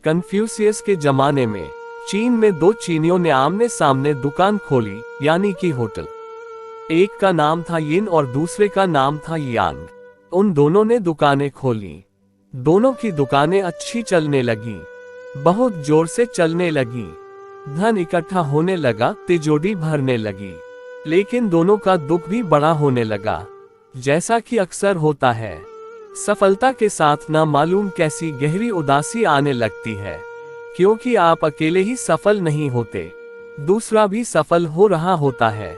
Confucius के जमाने में चीन में दो चीनियों ने आमने सामने दुकान खोली, यानी कि होटल। एक का नाम था यिन और दूसरे का नाम था यांग। उन दोनों ने दुकानें खोली। दोनों की दुकानें अच्छी चलने लगी, बहुत जोर से चलने लगी। धन इकट्ठा होने लगा, तिजोरी भरने लगी। लेकिन दोनों का दुख भी बड़ा होने लगा। जैसा कि अक्सर होता है, सफलता के साथ ना मालूम कैसी गहरी उदासी आने लगती है, क्योंकि आप अकेले ही सफल नहीं होते, दूसरा भी सफल हो रहा होता है।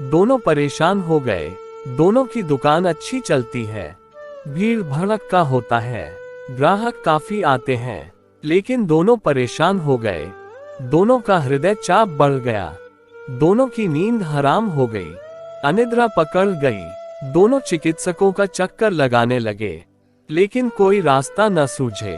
दोनों परेशान हो गए। दोनों की दुकान अच्छी चलती है, भीड़ भड़का होता है, ग्राहक काफी आते हैं, लेकिन दोनों परेशान हो गए। दोनों का हृदय चाप बढ़ गया। दोनों की नींद हराम हो गई, अनिद्रा पकड़ गई। दोनों चिकित्सकों का चक्कर लगाने लगे, लेकिन कोई रास्ता न सूझे।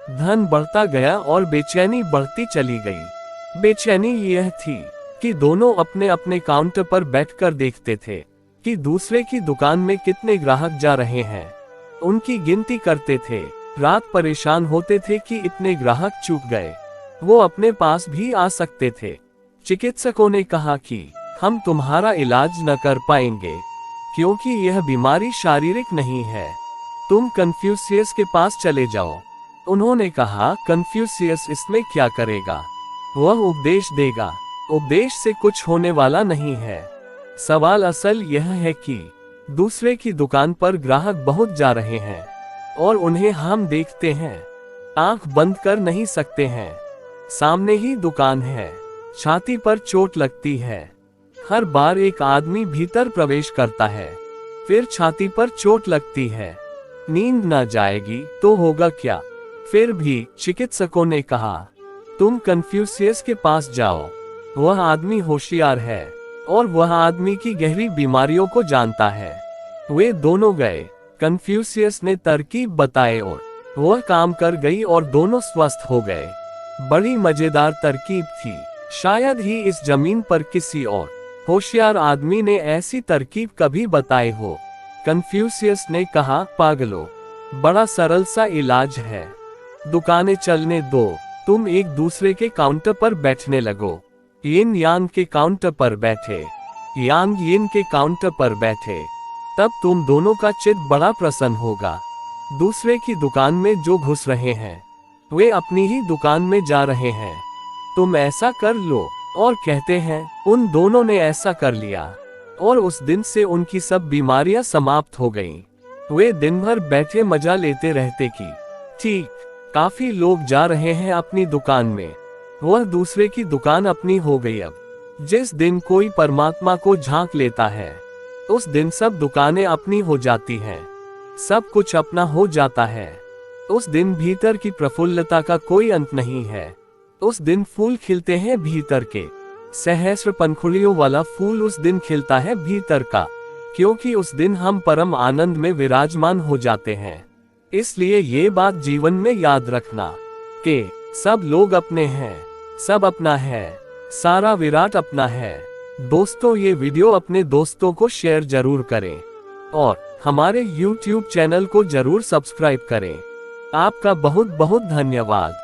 धन बढ़ता गया और बेचैनी बढ़ती चली गई। बेचैनी यह थी कि दोनों अपने अपने काउंटर पर बैठकर देखते थे कि दूसरे की दुकान में कितने ग्राहक जा रहे हैं। उनकी गिनती करते थे। रात परेशान होते थे कि इतने ग्राहक चूक गए, वो अपने पास भी आ सकते थे। चिकित्सकों ने कहा कि हम तुम्हारा इलाज न कर पाएंगे, क्योंकि यह बीमारी शारीरिक नहीं है, तुम कन्फ्यूशियस के पास चले जाओ। उन्होंने कहा, कन्फ्यूशियस इसमें क्या करेगा, वह उपदेश देगा। उपदेश से कुछ होने वाला नहीं है। सवाल असल यह है कि दूसरे की दुकान पर ग्राहक बहुत जा रहे हैं और उन्हें हम देखते हैं, आंख बंद कर नहीं सकते हैं। सामने ही दुकान है, छाती पर चोट लगती है। हर बार एक आदमी भीतर प्रवेश करता है, फिर छाती पर चोट लगती है। नींद न जाएगी तो होगा क्या। फिर भी चिकित्सकों ने कहा, तुम कन्फ्यूशियस के पास जाओ, वह आदमी होशियार है और वह आदमी की गहरी बीमारियों को जानता है। वे दोनों गए। कन्फ्यूशियस ने तरकीब बताए और वह काम कर गई और दोनों स्वस्थ हो गए। बड़ी मजेदार तरकीब थी। शायद ही इस जमीन पर किसी और होशियार आदमी ने ऐसी तरकीब कभी बताई हो। कन्फ्यूशियस ने कहा, पागलो, बड़ा सरल सा इलाज है। दुकानें चलने दो, तुम एक दूसरे के काउंटर पर बैठने लगो। यिन यांग के काउंटर पर बैठे, यांग यिन के काउंटर पर बैठे, तब तुम दोनों का चित्त बड़ा प्रसन्न होगा। दूसरे की दुकान में जो घुस रहे हैं, वे अपनी ही दुकान में जा रहे हैं। तुम ऐसा कर लो। और कहते हैं, उन दोनों ने ऐसा कर लिया और उस दिन से उनकी सब बीमारियां समाप्त हो गईं। वे दिन भर बैठे मजा लेते रहते कि ठीक, काफी लोग जा रहे हैं अपनी दुकान में, वह दूसरे की दुकान अपनी हो गई। अब जिस दिन कोई परमात्मा को झांक लेता है, उस दिन सब दुकानें अपनी हो जाती हैं, सब कुछ अपना हो जाता है। उस दिन भीतर की प्रफुल्लता का कोई अंत नहीं है। उस दिन फूल खिलते हैं भीतर के, सहस्र पंखुड़ियों वाला फूल उस दिन खिलता है भीतर का, क्योंकि उस दिन हम परम आनंद में विराजमान हो जाते हैं। इसलिए ये बात जीवन में याद रखना कि सब लोग अपने हैं, सब अपना है, सारा विराट अपना है। दोस्तों, ये वीडियो अपने दोस्तों को शेयर जरूर करें और हमारे YouTube चैनल को जरूर सब्सक्राइब करें। आपका बहुत बहुत धन्यवाद।